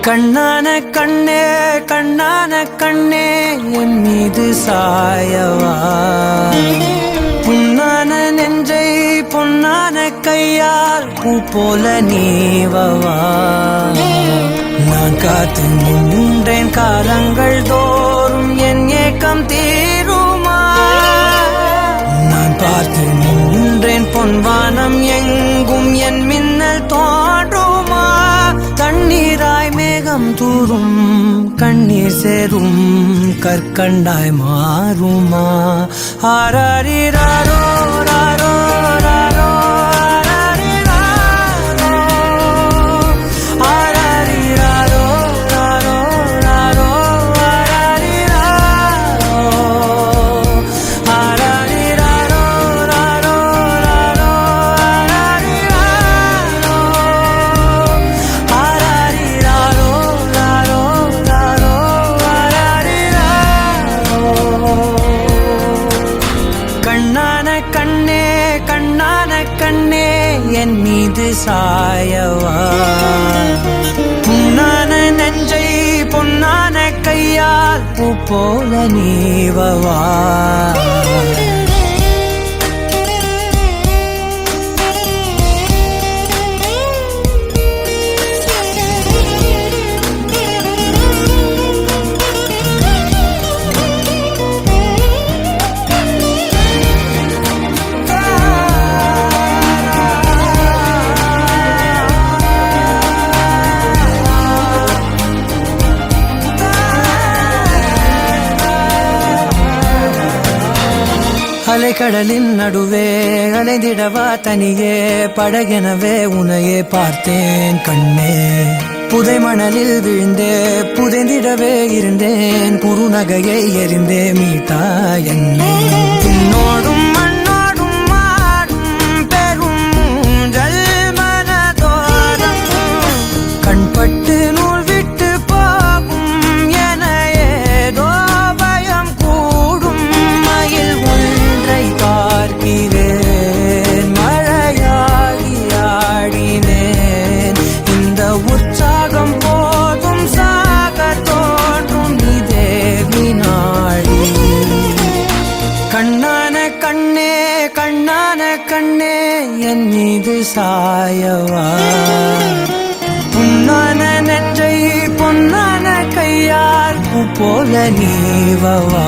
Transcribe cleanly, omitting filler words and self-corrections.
கண்ணான கண்ணே கண்ணான கண்ணே என் மீது சாயவா, புண்ணான நெஞ்சை பொன்னான கையால் பூ போல நீவவா. நான் காத்து நின்றேன் காலங்கள் தோறும் என் ஏக்கம் தீருமா. நான் பார்த்து நின்றேன் பொன்வானம் எங்கும் என் மின்னல் தோன்றுமா. தண்ணீராய் மேகம் தூரும் கண்ணீர் சேரும் கற்கண்டாய் மாறுமா. ஆராரிராரோ ராரோ ராரோ என் மீது சாயவா, புண்ணான நெஞ்சை பொன்னான கையால் பூ போல நீவவா. அலைக்கடலின் நடுவே அலைந்திடவா தனியே, படகெனவே உனையே பார்த்தேன் கண்ணே. புதை மணலில் விழுந்தே புதைந்திடவே இருந்தேன், குறுநகையை எறிந்தே மீட்டா என்னே. உன்னோடும் மண்ணோடும் மாடும் பெரும் ஊஞ்சல் மனதோரம், கண்பட்டு நூல் விட்டு போகும் என ஏதோ பயம் கூடும். மயில் பார்க்கிறேன் மழையாகி ஆடினேன், இந்த உற்சாகம் போதும் சாக தோன்றும் இதே வினாடி. கண்ணான கண்ணே கண்ணான கண்ணே என் மீது சாயவா, புண்ணான நெஞ்சை பொன்னான கையால் பூ போல நீவவா.